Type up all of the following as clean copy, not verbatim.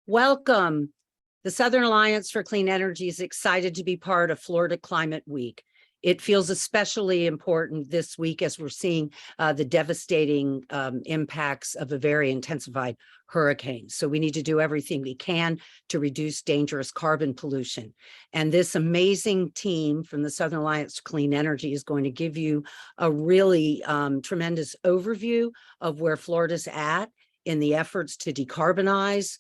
Welcome. The Southern Alliance for Clean Energy is excited to be part of Florida Climate Week. It feels especially important this week as we're seeing the devastating impacts of a very intensified hurricane. So we need to do everything we can to reduce dangerous carbon pollution. And this amazing team from the Southern Alliance for Clean Energy is going to give you a really tremendous overview of where Florida's at in the efforts to decarbonize,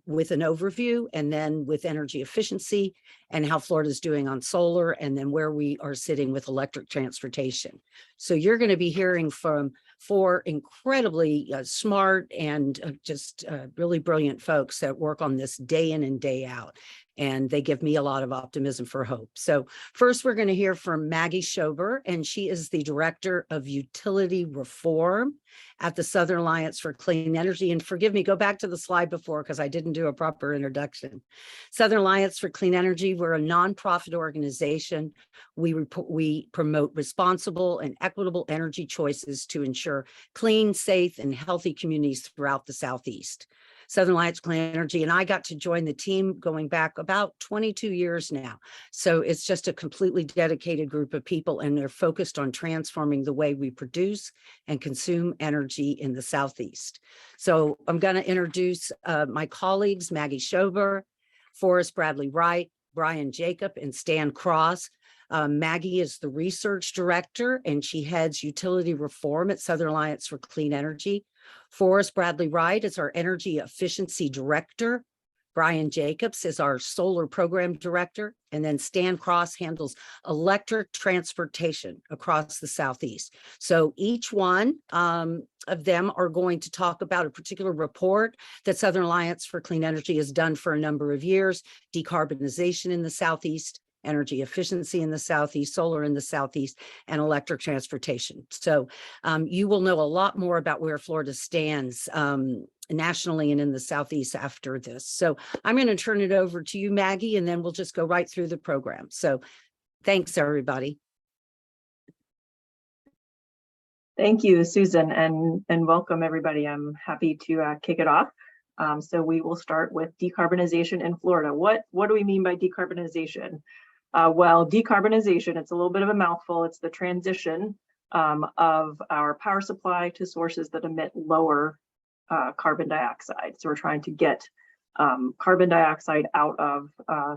with an overview, and then with energy efficiency and how Florida's doing on solar, and then where we are sitting with electric transportation. So you're going to be hearing from four incredibly smart and just really brilliant folks that work on this day in and day out. And they give me a lot of optimism for hope. So first, we're going to hear from Maggie Schober, and she is the Director of Utility Reform at the Southern Alliance for Clean Energy. And forgive me, go back to the slide before because I didn't do a proper introduction. Southern Alliance for Clean Energy, we're a nonprofit organization. We promote responsible and equitable energy choices to ensure clean, safe, and healthy communities throughout the Southeast. Southern Alliance Clean Energy, and I got to join the team going back about 22 years now. So it's just a completely dedicated group of people, and they're focused on transforming the way we produce and consume energy in the Southeast. So I'm going to introduce my colleagues, Maggie Schober, Forrest Bradley Wright, Brian Jacob, and Stan Cross. Maggie is the research director, and she heads utility reform at Southern Alliance for Clean Energy. Forrest Bradley Wright is our energy efficiency director. Brian Jacobs is our solar program director. And then Stan Cross handles electric transportation across the Southeast. So each one of them are going to talk about a particular report that Southern Alliance for Clean Energy has done for a number of years: decarbonization in the Southeast, energy efficiency in the Southeast, solar in the Southeast, and electric transportation. So you will know a lot more about where Florida stands nationally and in the Southeast after this. So I'm going to turn it over to you, Maggie, and then we'll just go right through the program. So thanks, everybody. Thank you, Susan, and welcome, everybody. I'm happy to kick it off. So we will start with decarbonization in Florida. What do we mean by decarbonization? Well, decarbonization, it's a little bit of a mouthful. It's the transition of our power supply to sources that emit lower carbon dioxide. So we're trying to get carbon dioxide out of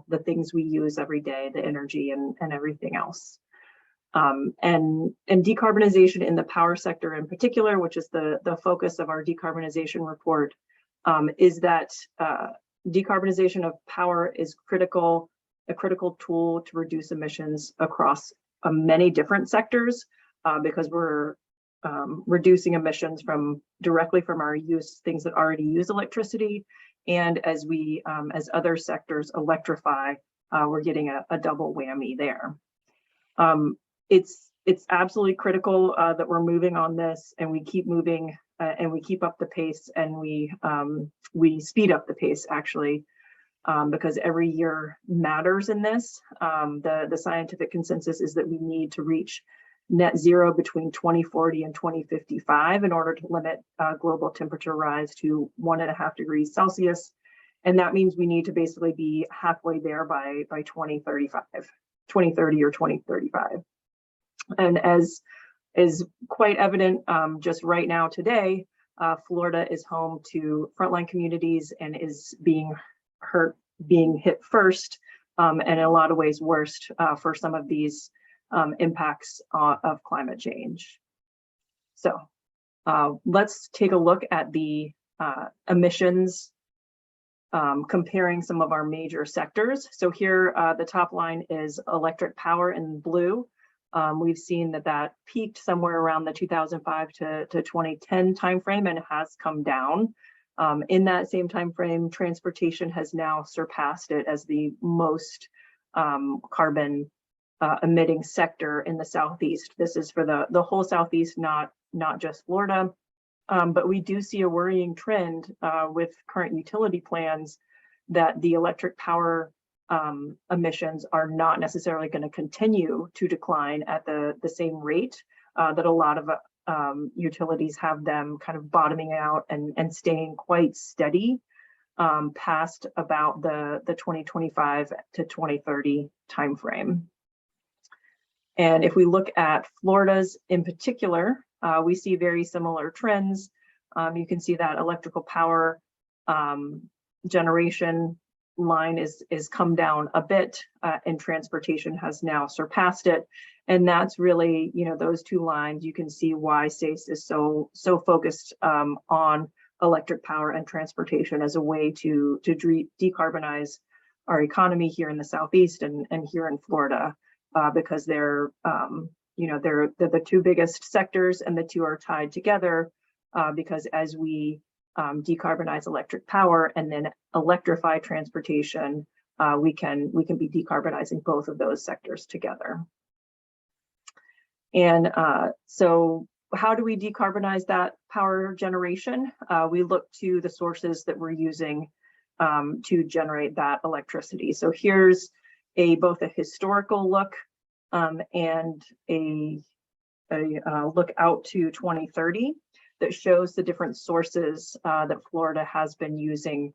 the things we use every day, the energy and everything else. And decarbonization in the power sector in particular, which is the focus of our decarbonization report, is that decarbonization of power is a critical tool to reduce emissions across many different sectors, because we're reducing emissions directly from our things that already use electricity, and as other sectors electrify, we're getting a double whammy there. It's absolutely critical that we're moving on this, and we keep moving, and we keep up the pace, and we speed up the pace actually. Because every year matters in this. The scientific consensus is that we need to reach net zero between 2040 and 2055 in order to limit global temperature rise to 1.5 degrees Celsius. And that means we need to basically be halfway there by 2030 or 2035. And as is quite evident just right now today, Florida is home to frontline communities and is being hit first, and in a lot of ways worst for some of these impacts of climate change. So let's take a look at the emissions, comparing some of our major sectors. So here the top line is electric power in blue. We've seen that peaked somewhere around the 2005 to 2010 timeframe and has come down. In that same time frame, transportation has now surpassed it as the most carbon emitting sector in the Southeast. This is for the whole Southeast, not just Florida. But we do see a worrying trend with current utility plans that the electric power emissions are not necessarily going to continue to decline at the same rate that a lot of utilities have them kind of bottoming out and staying quite steady. past about the 2025 to 2030 timeframe. And if we look at Florida's in particular, we see very similar trends. You can see that electrical power generation line is come down a bit, and transportation has now surpassed it. And that's really, those two lines, you can see why SACE is so focused on electric power and transportation as a way to decarbonize our economy here in the Southeast and here in Florida, because they're the two biggest sectors, and the two are tied together, because as we decarbonize electric power and then electrify transportation, we can be decarbonizing both of those sectors together. And so how do we decarbonize that power generation? We look to the sources that we're using to generate that electricity. So here's both a historical look and a look out to 2030 that shows the different sources that Florida has been using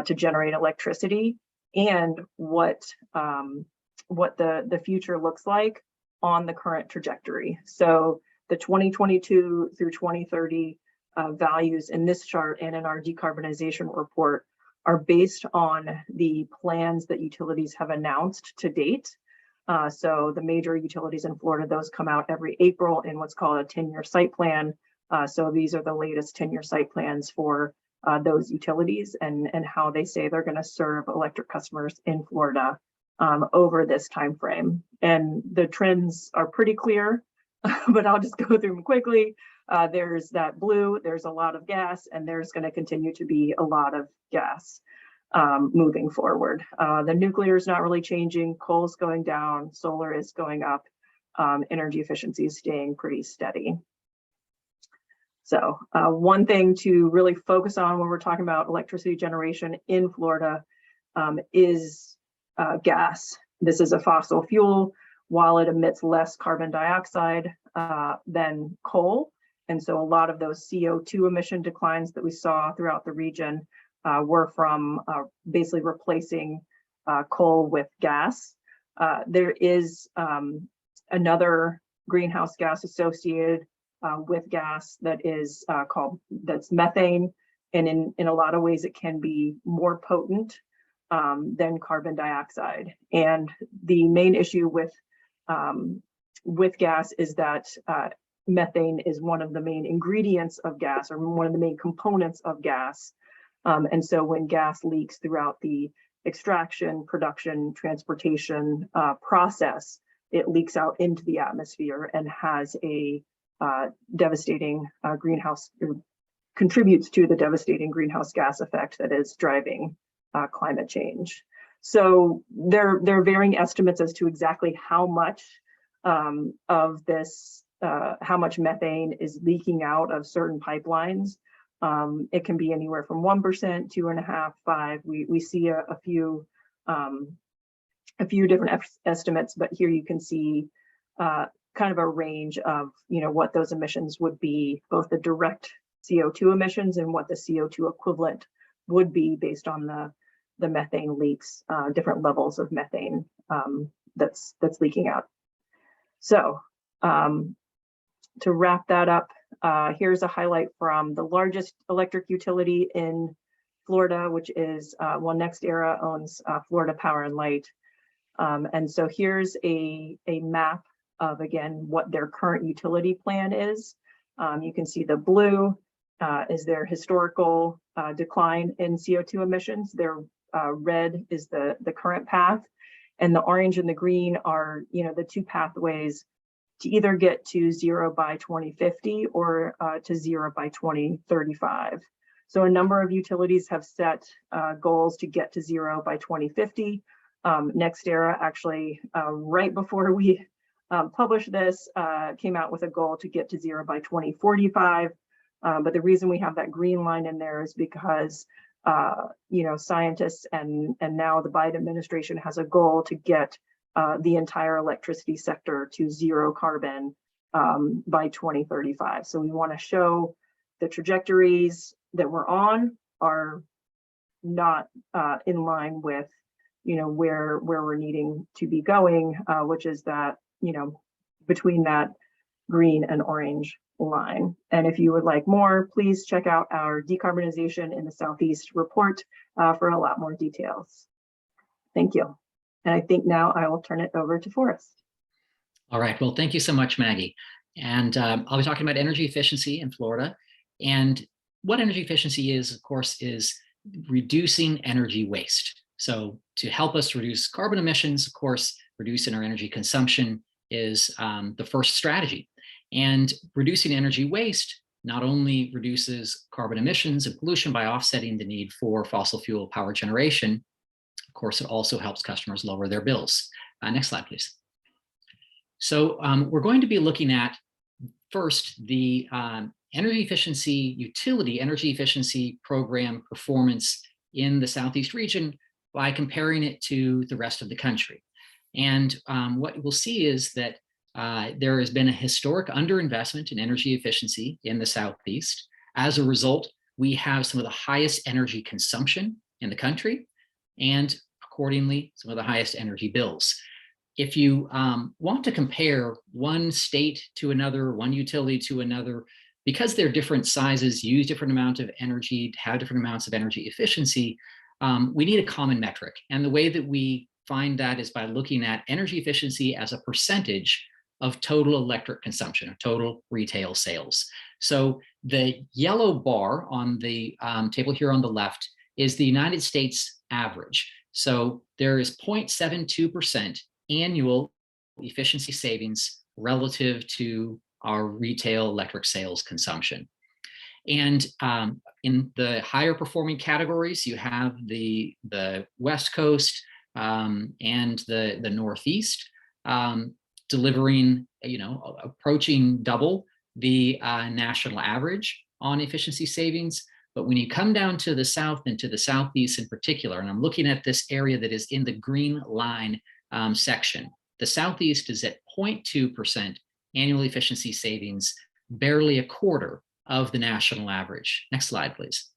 to generate electricity, and what the future looks like on the current trajectory. So the 2022 through 2030 values in this chart and in our decarbonization report are based on the plans that utilities have announced to date. So the major utilities in Florida, those come out every April in what's called a 10-year site plan. So these are the latest 10-year site plans for those utilities and how they say they're going to serve electric customers in Florida over this time frame. And the trends are pretty clear, but I'll just go through them quickly. There's that blue, there's a lot of gas, and there's going to continue to be a lot of gas moving forward. The nuclear is not really changing, coal's going down, solar is going up, energy efficiency is staying pretty steady. So one thing to really focus on when we're talking about electricity generation in Florida is gas. This is a fossil fuel. While it emits less carbon dioxide than coal, and so a lot of those CO2 emission declines that we saw throughout the region were from basically replacing coal with gas. There is another greenhouse gas associated with gas that is that's methane, and in a lot of ways it can be more potent than carbon dioxide. And the main issue with gas is that methane is one of the main ingredients of gas, or one of the main components of gas. And so when gas leaks throughout the extraction, production, transportation process, it leaks out into the atmosphere and has a devastating contributes to the devastating greenhouse gas effect that is driving climate change. So there are varying estimates as to exactly how much of this, how much methane is leaking out of certain pipelines. It can be anywhere from 1%, 2.5%, 5%. We see a few different estimates, but here you can see kind of a range of what those emissions would be, both the direct CO2 emissions and what the CO2 equivalent would be based on the methane leaks, different levels of methane that's leaking out. So to wrap that up, here's a highlight from the largest electric utility in Florida, which is NextEra owns Florida Power and Light. And so here's a map of, again, what their current utility plan is. You can see the blue is their historical decline in CO2 emissions. Their red is the current path, and the orange and the green are the two pathways to either get to zero by 2050 or to zero by 2035. So a number of utilities have set goals to get to zero by 2050. NextEra actually, right before we published this, came out with a goal to get to zero by 2045. But the reason we have that green line in there is because scientists and now the Biden administration has a goal to get the entire electricity sector to zero carbon by 2035. So we want to show the trajectories that we're on are not in line with, where we're needing to be going, which is that, between that green and orange line. And if you would like more, please check out our Decarbonization in the Southeast report for a lot more details. Thank you. And I think now I will turn it over to Forrest. All right, well, thank you so much, Maggie. And I'll be talking about energy efficiency in Florida. And what energy efficiency is, of course, is reducing energy waste. So to help us reduce carbon emissions, of course, reducing our energy consumption is the first strategy. And reducing energy waste not only reduces carbon emissions and pollution by offsetting the need for fossil fuel power generation, of course, it also helps customers lower their bills. Next slide, please. So we're going to be looking at first the energy efficiency program performance in the Southeast region by comparing it to the rest of the country. And what we'll see is that there has been a historic underinvestment in energy efficiency in the Southeast. As a result, we have some of the highest energy consumption in the country, and accordingly, some of the highest energy bills. If you want to compare one state to another, one utility to another, because they're different sizes, use different amounts of energy, have different amounts of energy efficiency, we need a common metric. And the way that we find that is by looking at energy efficiency as a percentage of total electric consumption, or total retail sales. So the yellow bar on the table here on the left is the United States average. So there is 0.72% annual efficiency savings relative to our retail electric sales consumption. And in the higher performing categories, you have the West Coast and the Northeast delivering, approaching double the national average on efficiency savings. But when you come down to the South and to the Southeast in particular, and I'm looking at this area that is in the green line section, the Southeast is at 0.2% annual efficiency savings, barely a quarter of the national average. Next slide, please.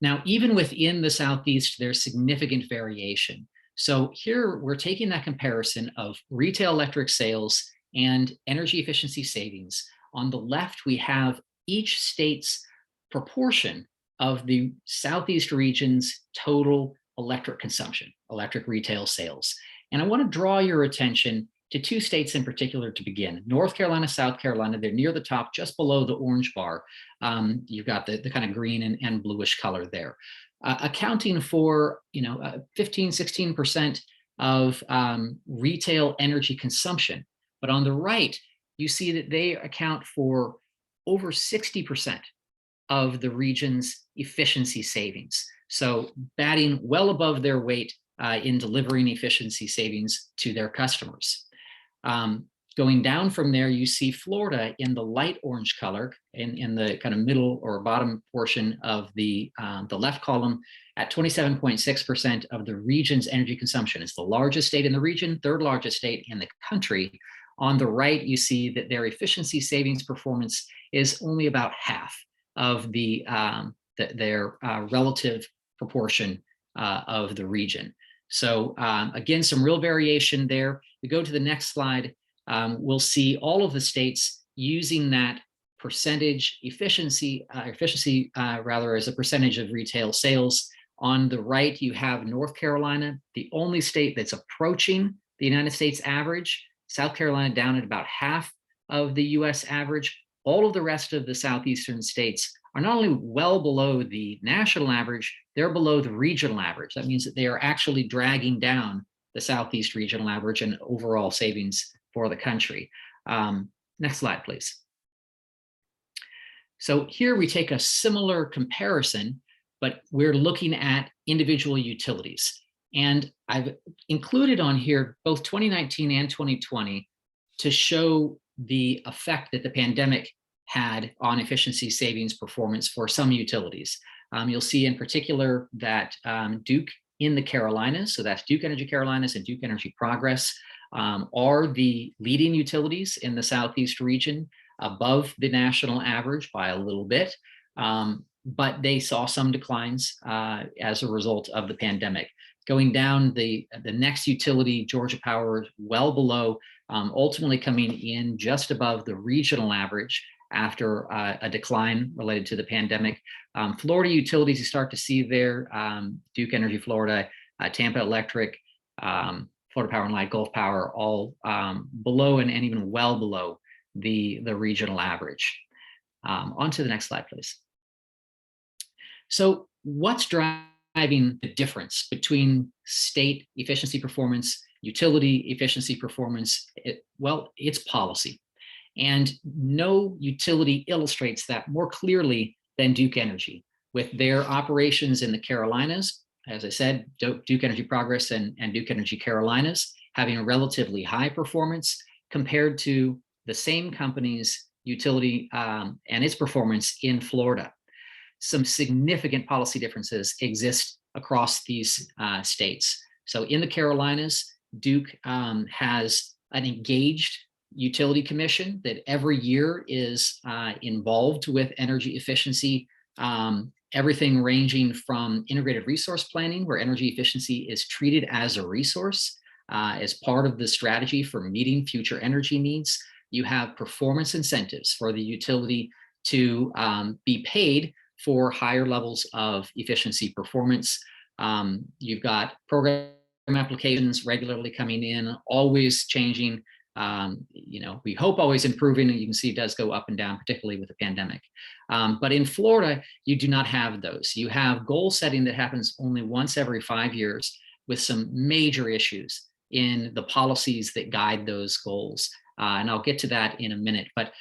Now, even within the Southeast, there's significant variation. So here we're taking that comparison of retail electric sales and energy efficiency savings. On the left, we have each state's proportion of the Southeast region's total electric consumption, electric retail sales. And I want to draw your attention to two states in particular to begin. North Carolina, South Carolina, they're near the top, just below the orange bar. You've got the kind of green and bluish color there. Accounting for 15–16% of retail energy consumption. But on the right, you see that they account for over 60% of the region's efficiency savings. So batting well above their weight in delivering efficiency savings to their customers. Going down from there, you see Florida in the light orange color in the kind of middle or bottom portion of the left column at 27.6% of the region's energy consumption. It's the largest state in the region, third largest state in the country. On the right, you see that their efficiency savings performance is only about half of their relative proportion of the region. So again, some real variation there. We go to the next slide. We'll see all of the states using that percentage efficiency rather as a percentage of retail sales. On the right, you have North Carolina, the only state that's approaching the United States average. South Carolina down at about half of the US average. All of the rest of the southeastern states are not only well below the national average, they're below the regional average. That means that they are actually dragging down the Southeast regional average and overall savings for the country. Next slide, please. So here we take a similar comparison, but we're looking at individual utilities. And I've included on here both 2019 and 2020 to show the effect that the pandemic had on efficiency savings performance for some utilities. You'll see in particular that Duke in the Carolinas, so that's Duke Energy Carolinas and Duke Energy Progress, are the leading utilities in the Southeast region, above the national average by a little bit. but they saw some declines as a result of the pandemic. Going down, the next utility, Georgia Power, well below, ultimately coming in just above the regional average after a decline related to the pandemic. Florida utilities, you start to see there, Duke Energy Florida, Tampa Electric, Florida Power and Light, Gulf Power, all below and even well below the regional average. On to the next slide, please. So what's driving the difference between state efficiency performance, utility efficiency performance? Well, it's policy. And no utility illustrates that more clearly than Duke Energy, with their operations in the Carolinas. As I said, Duke Energy Progress and Duke Energy Carolinas having a relatively high performance compared to the same company's utility and its performance in Florida. Some significant policy differences exist across these states. So in the Carolinas, Duke has an engaged utility commission that every year is involved with energy efficiency, everything ranging from integrated resource planning, where energy efficiency is treated as a resource as part of the strategy for meeting future energy needs. You have performance incentives for the utility to be paid for higher levels of efficiency performance. You've got program applications regularly coming in, always changing. We hope always improving, and you can see it does go up and down, particularly with the pandemic. But in Florida, you do not have those. You have goal setting that happens only once every 5 years, with some major issues in the policies that guide those goals. And I'll get to that in a minute, but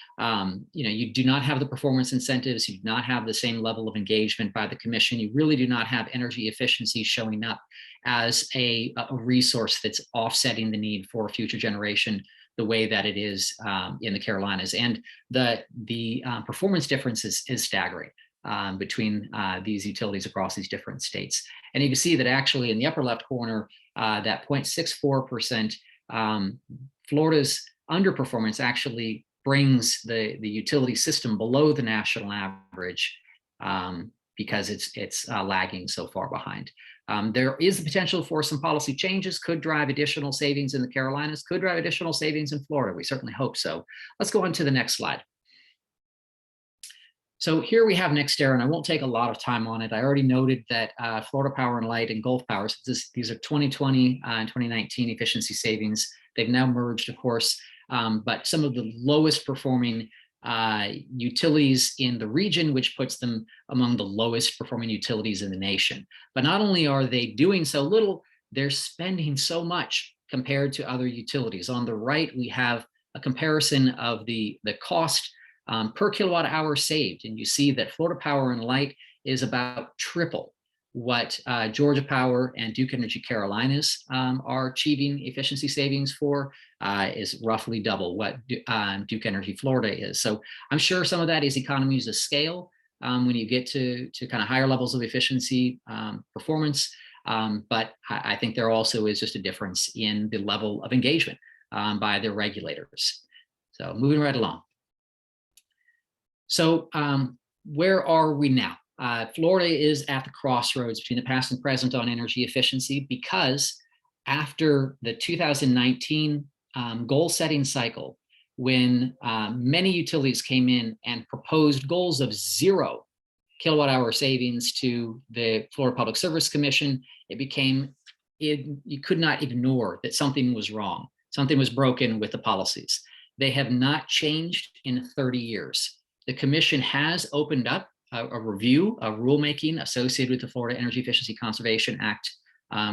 you do not have the performance incentives, you do not have the same level of engagement by the commission, you really do not have energy efficiency showing up as a resource that's offsetting the need for future generation the way that it is in the Carolinas. And the performance difference is staggering between these utilities across these different states. And you can see that actually in the upper left corner, that 0.64%, Florida's underperformance actually brings the utility system below the national average because it's lagging so far behind. There is the potential for some policy changes, could drive additional savings in the Carolinas, could drive additional savings in Florida. We certainly hope so. Let's go on to the next slide. So here we have NextEra, and I won't take a lot of time on it. I already noted that Florida Power and Light and Gulf Power, so these are 2020 and 2019 efficiency savings. They've now merged, of course, but some of the lowest performing utilities in the region, which puts them among the lowest performing utilities in the nation. But not only are they doing so little, they're spending so much compared to other utilities. On the right, we have a comparison of the cost per kilowatt hour saved. And you see that Florida Power and Light is about triple what Georgia Power and Duke Energy Carolinas are achieving efficiency savings for, is roughly double what Duke Energy Florida is. So I'm sure some of that is economies of scale when you get to kind of higher levels of efficiency performance. But I think there also is just a difference in the level of engagement by the regulators. So moving right along. So where are we now? Florida is at the crossroads between the past and present on energy efficiency, because after the 2019 goal setting cycle, when many utilities came in and proposed goals of 0 kilowatt hour savings to the Florida Public Service Commission, you could not ignore that something was wrong. Something was broken with the policies. They have not changed in 30 years. The commission has opened up a review, a rulemaking associated with the Florida Energy Efficiency Conservation Act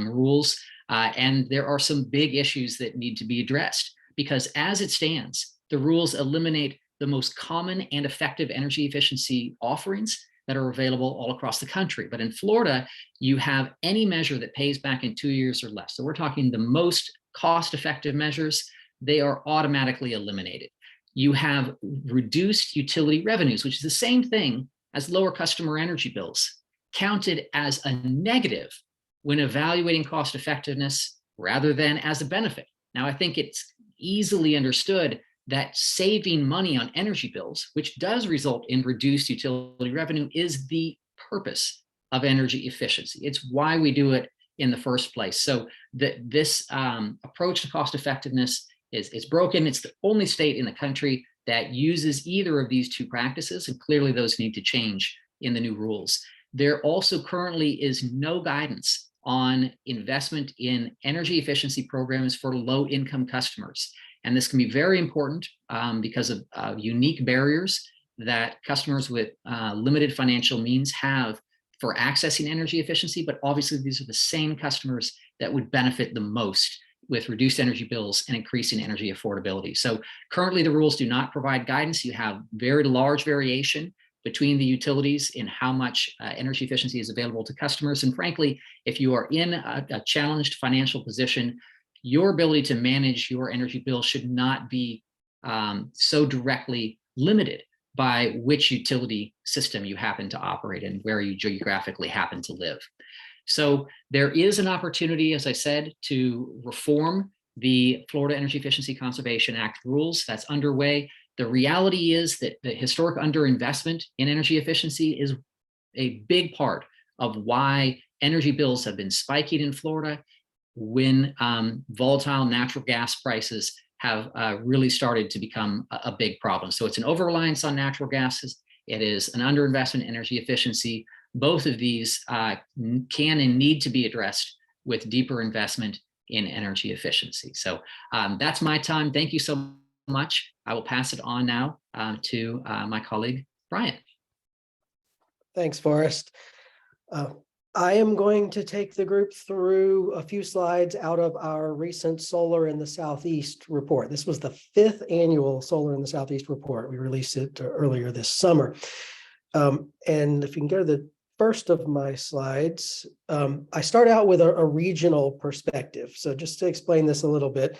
rules. And there are some big issues that need to be addressed, because as it stands, the rules eliminate the most common and effective energy efficiency offerings that are available all across the country. But in Florida, you have any measure that pays back in 2 years or less. So we're talking the most cost-effective measures, they are automatically eliminated. You have reduced utility revenues, which is the same thing as lower customer energy bills, counted as a negative when evaluating cost effectiveness rather than as a benefit. Now, I think it's easily understood that saving money on energy bills, which does result in reduced utility revenue, is the purpose of energy efficiency. It's why we do it in the first place. So this approach to cost effectiveness is broken. It's the only state in the country that uses either of these two practices, and clearly those need to change in the new rules. There also currently is no guidance on investment in energy efficiency programs for low-income customers. And this can be very important because of unique barriers that customers with limited financial means have for accessing energy efficiency, but obviously these are the same customers that would benefit the most with reduced energy bills and increasing energy affordability. So currently the rules do not provide guidance. You have very large variation between the utilities in how much energy efficiency is available to customers. And frankly, if you are in a challenged financial position, your ability to manage your energy bill should not be so directly limited by which utility system you happen to operate in, where you geographically happen to live. So there is an opportunity, as I said, to reform the Florida Energy Efficiency Conservation Act rules. That's underway. The reality is that the historic underinvestment in energy efficiency is a big part of why energy bills have been spiking in Florida when volatile natural gas prices have really started to become a big problem. So it's an over-reliance on natural gases. It is an underinvestment in energy efficiency. Both of these can and need to be addressed with deeper investment in energy efficiency. So that's my time. Thank you so much. I will pass it on now to my colleague, Brian. Thanks, Forrest. I am going to take the group through a few slides out of our recent Solar in the Southeast report. This was the 5th annual Solar in the Southeast report. We released it earlier this summer. And if you can go to the first of my slides, I start out with a regional perspective. So just to explain this a little bit,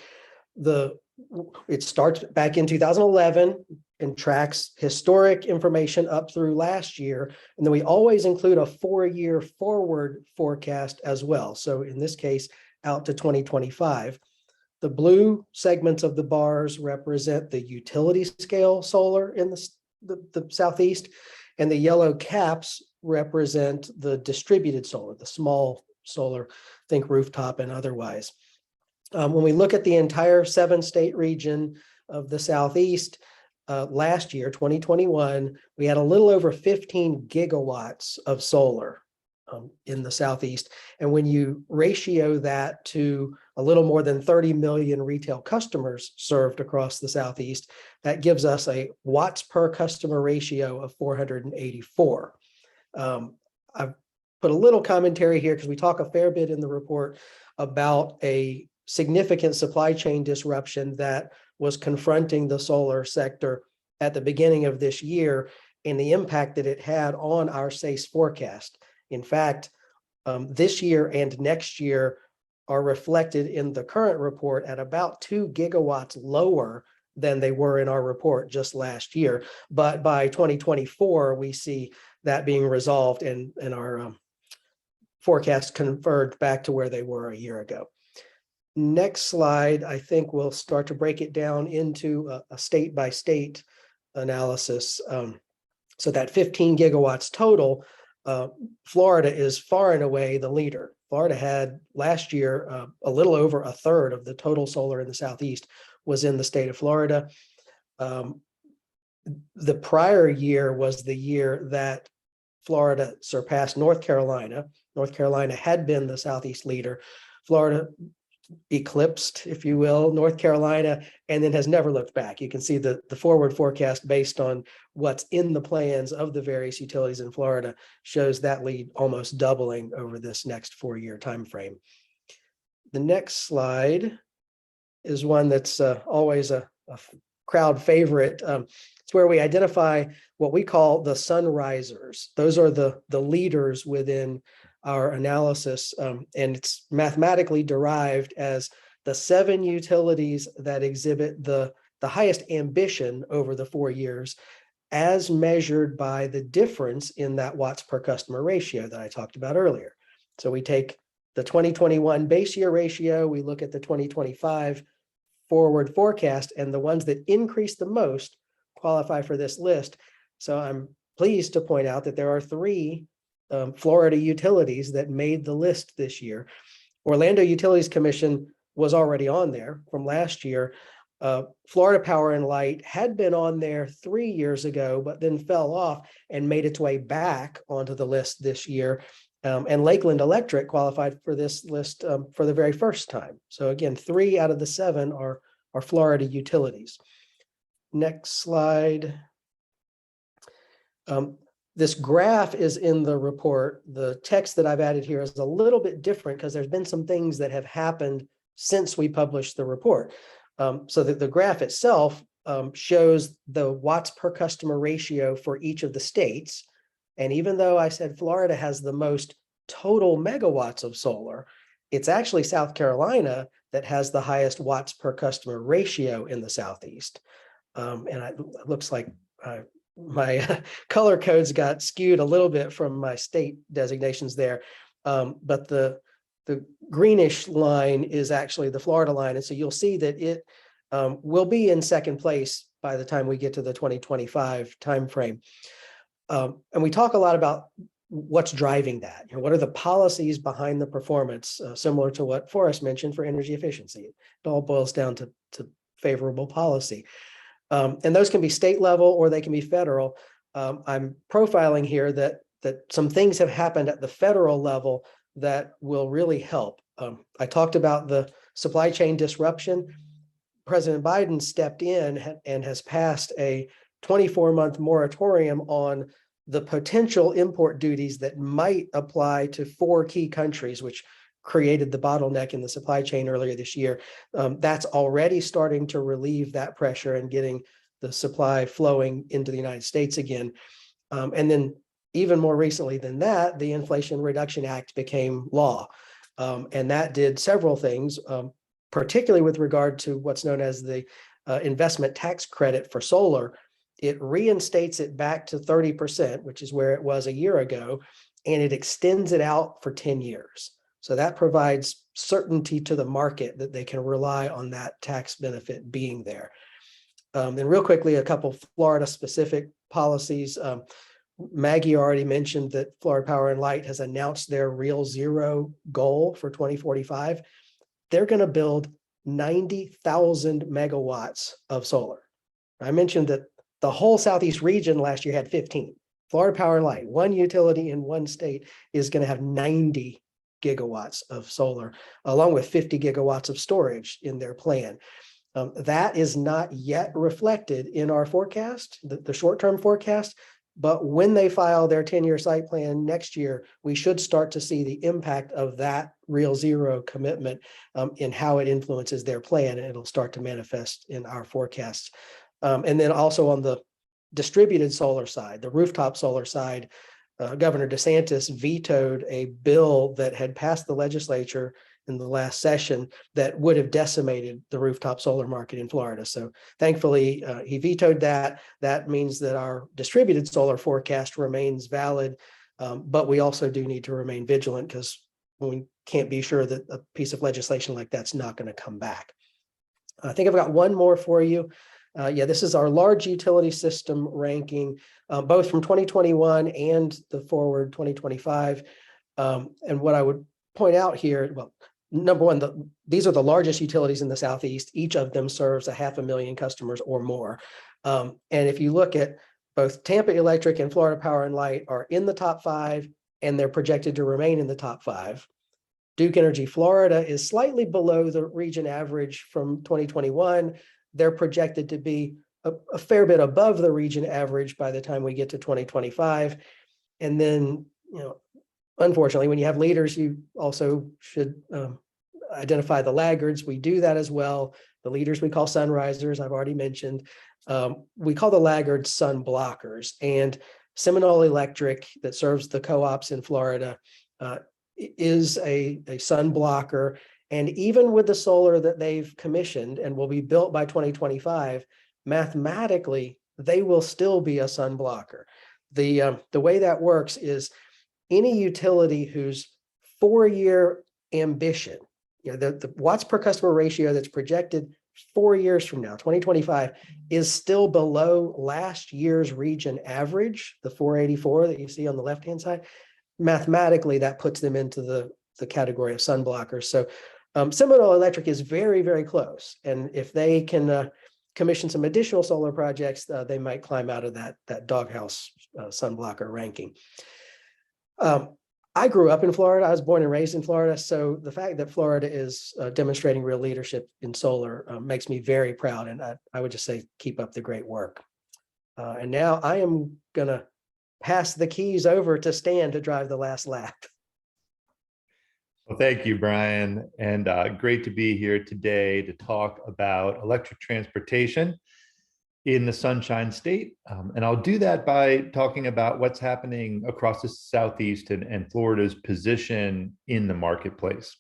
it starts back in 2011 and tracks historic information up through last year. And then we always include a 4-year forward forecast as well. So in this case, out to 2025. The blue segments of the bars represent the utility scale solar in the Southeast, and the yellow caps represent the distributed solar, the small solar, think rooftop and otherwise. When we look at the entire 7-state region of the Southeast, last year, 2021, we had a little over 15 gigawatts of solar in the Southeast. And when you ratio that to a little more than 30 million retail customers served across the Southeast, that gives us a watts per customer ratio of 484. I've put a little commentary here because we talk a fair bit in the report about a significant supply chain disruption that was confronting the solar sector at the beginning of this year and the impact that it had on our SACE forecast. In fact, this year and next year are reflected in the current report at about 2 gigawatts lower than they were in our report just last year. But by 2024, we see that being resolved and our forecasts converged back to where they were a year ago. Next slide, I think we'll start to break it down into a state-by-state analysis. So that 15 gigawatts total, Florida is far and away the leader. Florida had last year a little over a third of the total solar in the Southeast was in the state of Florida. The prior year was the year that Florida surpassed North Carolina. North Carolina had been the Southeast leader. Florida eclipsed, if you will, North Carolina, and then has never looked back. You can see the forward forecast based on what's in the plans of the various utilities in Florida shows that lead almost doubling over this next 4-year time frame. The next slide is one that's always a crowd favorite. It's where we identify what we call the sunrisers. Those are the leaders within our analysis, and it's mathematically derived as the 7 utilities that exhibit the highest ambition over the 4 years as measured by the difference in that watts per customer ratio that I talked about earlier. So we take the 2021 base year ratio, we look at the 2025 forward forecast, and the ones that increase the most qualify for this list. So I'm pleased to point out that there are 3 Florida utilities that made the list this year. Orlando Utilities Commission was already on there from last year. Florida Power and Light had been on there 3 years ago, but then fell off and made its way back onto the list this year. And Lakeland Electric qualified for this list for the very first time. So again, 3 out of the 7 are Florida utilities. Next slide. This graph is in the report. The text that I've added here is a little bit different because there's been some things that have happened since we published the report. So that the graph itself shows the watts per customer ratio for each of the states. And even though I said Florida has the most total megawatts of solar, it's actually South Carolina that has the highest watts per customer ratio in the Southeast. And it looks like my color codes got skewed a little bit from my state designations there. But the greenish line is actually the Florida line. And so you'll see that it will be in second place by the time we get to the 2025 timeframe. And we talk a lot about what's driving that. What are the policies behind the performance, similar to what Forrest mentioned for energy efficiency. It all boils down to favorable policy. And those can be state level or they can be federal. I'm profiling here that some things have happened at the federal level that will really help. I talked about the supply chain disruption. President Biden stepped in and has passed a 24-month moratorium on the potential import duties that might apply to 4 key countries, which created the bottleneck in the supply chain earlier this year. That's already starting to relieve that pressure and getting the supply flowing into the United States again. And then even more recently than that, the Inflation Reduction Act became law. And that did several things, particularly with regard to what's known as the investment tax credit for solar. It reinstates it back to 30%, which is where it was a year ago, and it extends it out for 10 years. So that provides certainty to the market that they can rely on that tax benefit being there. And real quickly, a couple Florida specific policies. Maggie already mentioned that Florida Power and Light has announced their Real Zero goal for 2045. They're going to build 90,000 megawatts of solar. I mentioned that the whole Southeast region last year had 15. Florida Power and Light, one utility in one state, is going to have 90 gigawatts of solar, along with 50 gigawatts of storage in their plan. That is not yet reflected in our forecast, the short-term forecast, but when they file their 10-year site plan next year, we should start to see the impact of that Real Zero commitment in how it influences their plan, and it'll start to manifest in our forecasts. And then also on the distributed solar side, the rooftop solar side, Governor DeSantis vetoed a bill that had passed the legislature in the last session that would have decimated the rooftop solar market in Florida. So thankfully, he vetoed that. That means that our distributed solar forecast remains valid, but we also do need to remain vigilant because we can't be sure that a piece of legislation like that's not going to come back. I think I've got one more for you. This is our large utility system ranking, both from 2021 and the forward 2025. And what I would point out here, well, number one, these are the largest utilities in the Southeast. Each of them serves 500,000 customers or more. And if you look at both Tampa Electric and Florida Power and Light are in the top 5, and they're projected to remain in the top 5. Duke Energy Florida is slightly below the region average from 2021. They're projected to be a fair bit above the region average by the time we get to 2025. And then, unfortunately, when you have leaders, you also should identify the laggards. We do that as well. The leaders we call sunrisers, I've already mentioned. We call the laggards sun blockers. And Seminole Electric, that serves the co-ops in Florida, is a sun blocker. And even with the solar that they've commissioned and will be built by 2025, mathematically, they will still be a sun blocker. The way that works is any utility whose 4-year ambition, the watts per customer ratio that's projected 4 years from now, 2025, is still below last year's region average, the 484 that you see on the left-hand side, mathematically, that puts them into the category of sun blockers. So Seminole Electric is very, very close. And if they can commission some additional solar projects, they might climb out of that doghouse sun blocker ranking. I grew up in Florida. I was born and raised in Florida. So the fact that Florida is demonstrating real leadership in solar makes me very proud. And I would just say, keep up the great work. And now I am going to pass the keys over to Stan to drive the last lap. Well, thank you, Brian. And great to be here today to talk about electric transportation in the Sunshine State. And I'll do that by talking about what's happening across the Southeast and Florida's position in the marketplace.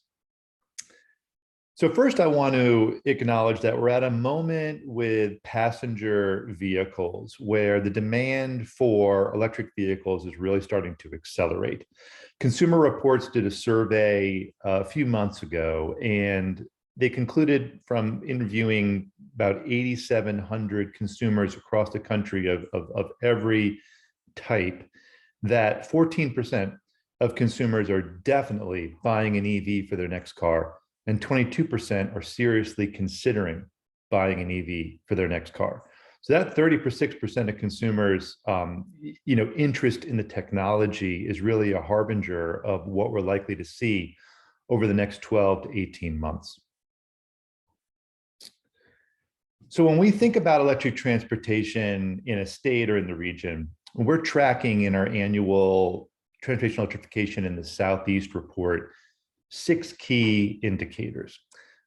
So first, I want to acknowledge that we're at a moment with passenger vehicles where the demand for electric vehicles is really starting to accelerate. Consumer Reports did a survey a few months ago, and they concluded from interviewing about 8,700 consumers across the country of every type that 14% of consumers are definitely buying an EV for their next car, and 22% are seriously considering buying an EV for their next car. So that 36% of consumers, interest in the technology is really a harbinger of what we're likely to see over the next 12 to 18 months. So when we think about electric transportation in a state or in the region, we're tracking in our annual Transportation Electrification in the Southeast report 6 key indicators.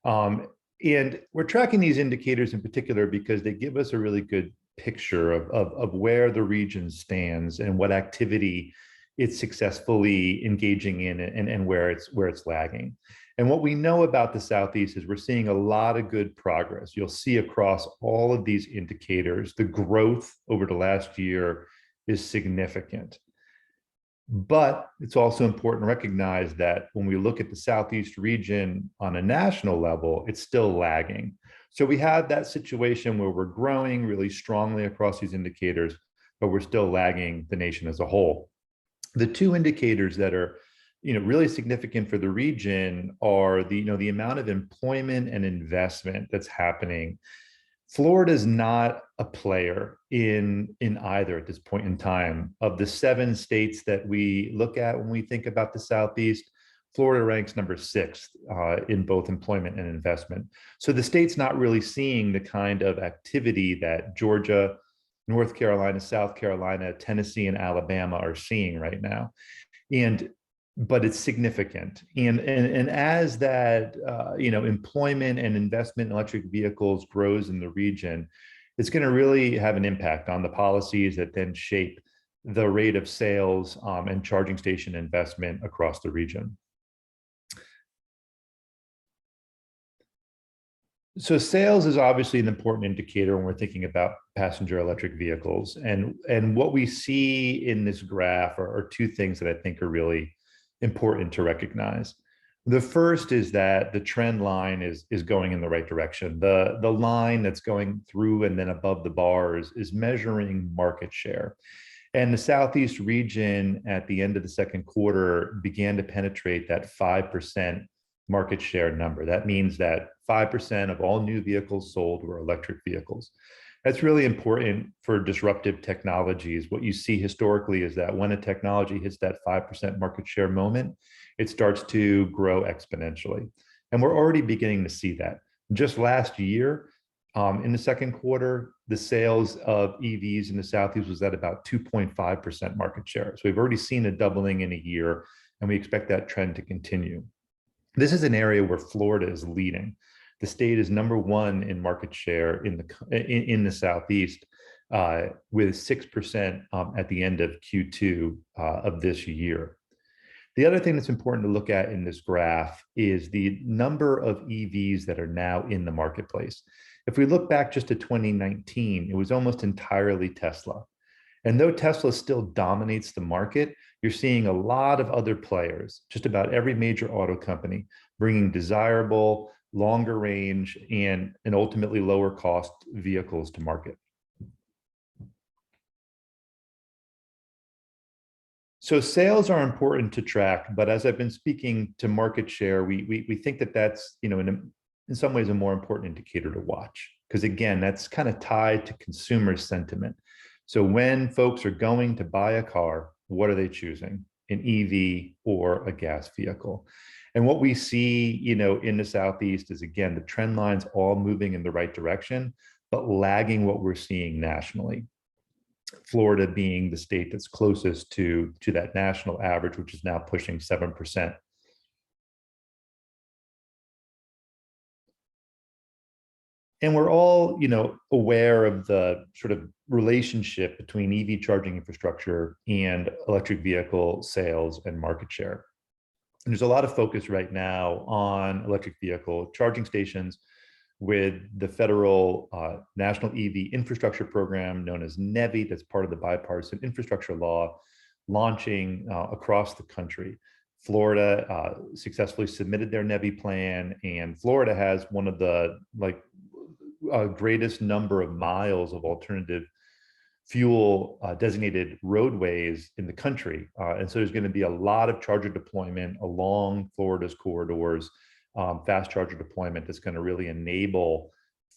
And we're tracking these indicators in particular because they give us a really good picture of where the region stands and what activity it's successfully engaging in and where it's lagging. And what we know about the Southeast is we're seeing a lot of good progress. You'll see across all of these indicators, the growth over the last year is significant. But it's also important to recognize that when we look at the Southeast region on a national level, it's still lagging. So we have that situation where we're growing really strongly across these indicators, but we're still lagging the nation as a whole. The 2 indicators that are really significant for the region are the amount of employment and investment that's happening. Florida is not a player in either at this point in time. Of the 7 states that we look at when we think about the Southeast, Florida ranks number 6 in both employment and investment. So the state's not really seeing the kind of activity that Georgia, North Carolina, South Carolina, Tennessee, and Alabama are seeing right now. But it's significant. And as that, employment and investment in electric vehicles grows in the region, it's going to really have an impact on the policies that then shape the rate of sales and charging station investment across the region. So sales is obviously an important indicator when we're thinking about passenger electric vehicles. And what we see in this graph are 2 things that I think are really important to recognize. The first is that the trend line is going in the right direction. The line that's going through and then above the bars is measuring market share. And the Southeast region at the end of the second quarter began to penetrate that 5% market share number. That means that 5% of all new vehicles sold were electric vehicles. That's really important for disruptive technologies. What you see historically is that when a technology hits that 5% market share moment, it starts to grow exponentially. And we're already beginning to see that. Just last year, in the second quarter, the sales of EVs in the Southeast was at about 2.5% market share. So we've already seen a doubling in a year, and we expect that trend to continue. This is an area where Florida is leading. The state is number 1 in market share in the Southeast, with 6% at the end of Q2 of this year. The other thing that's important to look at in this graph is the number of EVs that are now in the marketplace. If we look back just to 2019, it was almost entirely Tesla. And though Tesla still dominates the market, you're seeing a lot of other players, just about every major auto company, bringing desirable, longer range, and ultimately lower cost vehicles to market. So sales are important to track, but as I've been speaking to market share, we think that that's, in some ways a more important indicator to watch, because again, that's kind of tied to consumer sentiment. So when folks are going to buy a car, what are they choosing? An EV or a gas vehicle? And what we see, in the Southeast is, again, the trend lines all moving in the right direction, but lagging what we're seeing nationally. Florida being the state that's closest to that national average, which is now pushing 7%. And we're all, aware of the sort of relationship between EV charging infrastructure and electric vehicle sales and market share. And there's a lot of focus right now on electric vehicle charging stations, with the federal National EV Infrastructure Program, known as NEVI, that's part of the bipartisan infrastructure law, launching across the country. Florida successfully submitted their NEVI plan, and Florida has one of the greatest number of miles of alternative fuel designated roadways in the country. And so there's going to be a lot of charger deployment along Florida's corridors, fast charger deployment that's going to really enable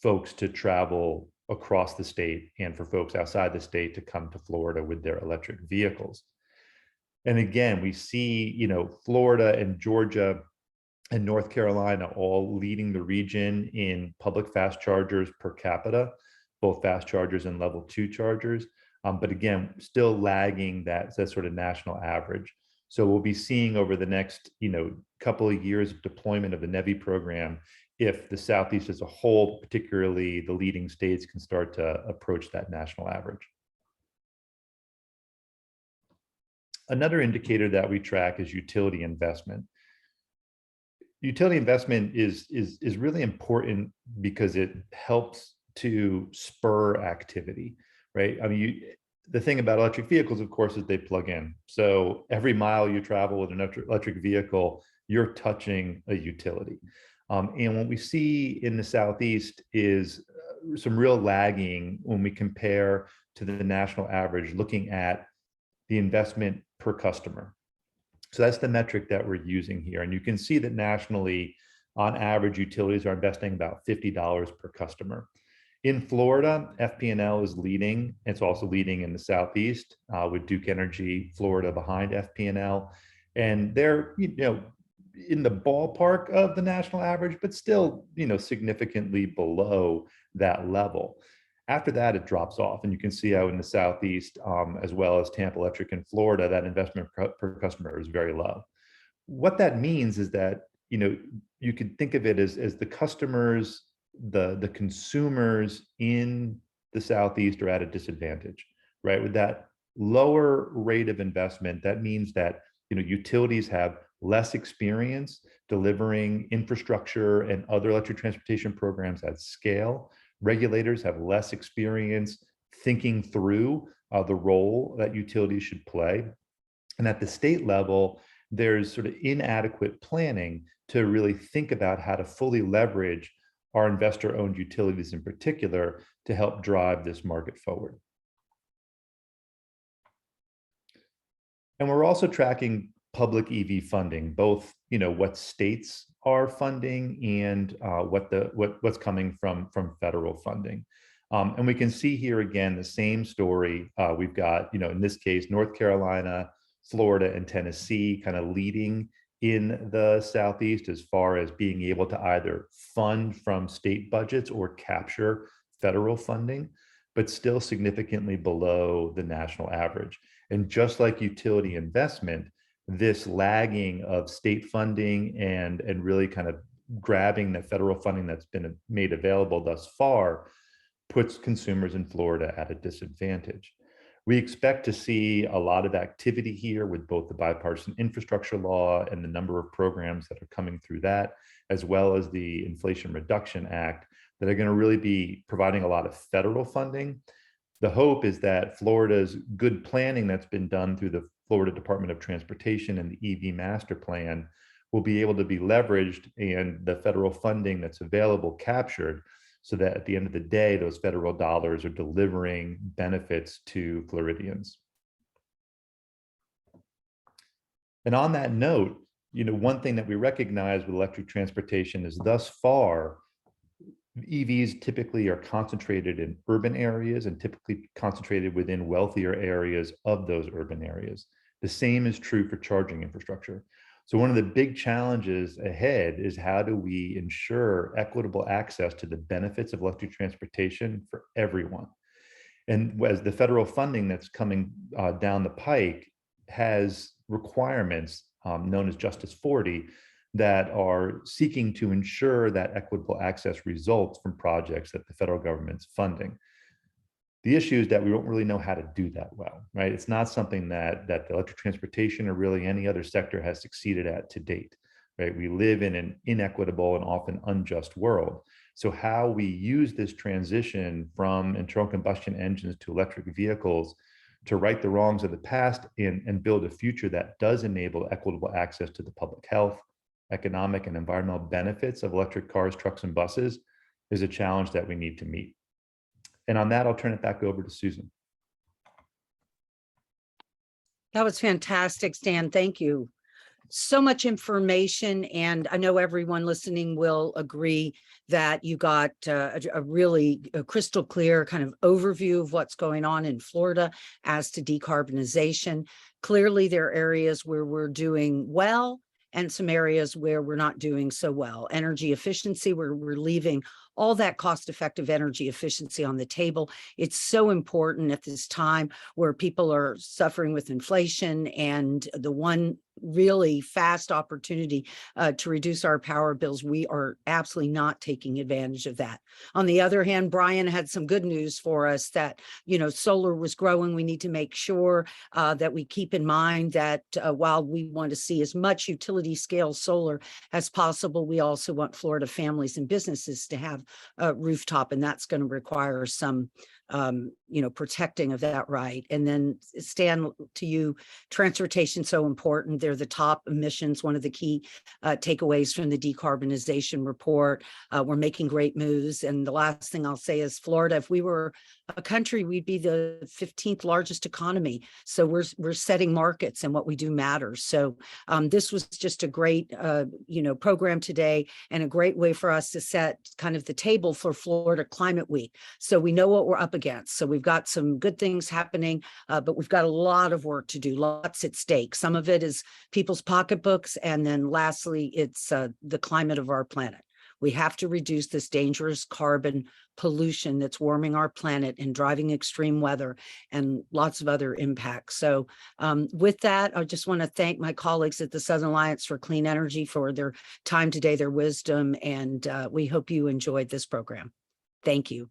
folks to travel across the state, and for folks outside the state to come to Florida with their electric vehicles. And again, we see, Florida and Georgia and North Carolina all leading the region in public fast chargers per capita, both fast chargers and level 2 chargers. But again, still lagging that sort of national average. So we'll be seeing over the next, couple of years of deployment of the NEVI program, if the Southeast as a whole, particularly the leading states, can start to approach that national average. Another indicator that we track is utility investment. Utility investment is really important because it helps to spur activity, right? I mean, the thing about electric vehicles, of course, is they plug in. So every mile you travel with an electric vehicle, you're touching a utility. And what we see in the Southeast is some real lagging when we compare to the national average, looking at the investment per customer. So that's the metric that we're using here. And you can see that nationally, on average, utilities are investing about $50 per customer. In Florida, FP&L is leading. It's also leading in the Southeast, with Duke Energy, Florida behind FP&L. And they're, in the ballpark of the national average, but still, significantly below that level. After that, it drops off. And you can see how in the Southeast, as well as Tampa Electric in Florida, that investment per customer is very low. What that means is that, you could think of it as the customers, the consumers in the Southeast are at a disadvantage, right? With that lower rate of investment, that means that, utilities have less experience delivering infrastructure and other electric transportation programs at scale. Regulators have less experience thinking through the role that utilities should play. And at the state level, there's sort of inadequate planning to really think about how to fully leverage our investor-owned utilities in particular to help drive this market forward. And we're also tracking public EV funding, both what states are funding and what's coming from federal funding. And we can see here again the same story. We've got, in this case, North Carolina, Florida, and Tennessee kind of leading in the Southeast as far as being able to either fund from state budgets or capture federal funding, but still significantly below the national average. And just like utility investment, this lagging of state funding and really kind of grabbing the federal funding that's been made available thus far puts consumers in Florida at a disadvantage. We expect to see a lot of activity here with both the bipartisan infrastructure law and the number of programs that are coming through that, as well as the Inflation Reduction Act, that are going to really be providing a lot of federal funding. The hope is that Florida's good planning that's been done through the Florida Department of Transportation and the EV Master Plan will be able to be leveraged and the federal funding that's available captured, so that at the end of the day, those federal dollars are delivering benefits to Floridians. And on that note, one thing that we recognize with electric transportation is thus far, EVs typically are concentrated in urban areas and typically concentrated within wealthier areas of those urban areas. The same is true for charging infrastructure. So one of the big challenges ahead is how do we ensure equitable access to the benefits of electric transportation for everyone? And as the federal funding that's coming down the pike has requirements known as Justice 40 that are seeking to ensure that equitable access results from projects that the federal government's funding. The issue is that we don't really know how to do that well, right? It's not something that the electric transportation or really any other sector has succeeded at to date, right? We live in an inequitable and often unjust world. So how we use this transition from internal combustion engines to electric vehicles to right the wrongs of the past and build a future that does enable equitable access to the public health, economic and environmental benefits of electric cars, trucks, and buses is a challenge that we need to meet. And on that, I'll turn it back over to Susan. That was fantastic, Stan. Thank you. So much information, and I know everyone listening will agree that you got a really crystal clear kind of overview of what's going on in Florida as to decarbonization. Clearly, there are areas where we're doing well and some areas where we're not doing so well. Energy efficiency, where we're leaving all that cost-effective energy efficiency on the table. It's so important at this time where people are suffering with inflation, and the one really fast opportunity to reduce our power bills, we are absolutely not taking advantage of that. On the other hand, Brian had some good news for us that, solar was growing. We need to make sure that we keep in mind that while we want to see as much utility scale solar as possible, we also want Florida families and businesses to have a rooftop, and that's going to require some protecting of that right. And then, Stan, to you, transportation so important. They're the top emissions, one of the key takeaways from the decarbonization report. We're making great moves. And the last thing I'll say is Florida, if we were a country, we'd be the 15th largest economy. So we're setting markets, and what we do matters. So this was just a great program today, and a great way for us to set kind of the table for Florida Climate Week. So we know what we're up against. So we've got some good things happening, but we've got a lot of work to do, lots at stake. Some of it is people's pocketbooks. And then lastly, it's the climate of our planet. We have to reduce this dangerous carbon pollution that's warming our planet and driving extreme weather and lots of other impacts. So with that, I just want to thank my colleagues at the Southern Alliance for Clean Energy for their time today, their wisdom, and we hope you enjoyed this program. Thank you.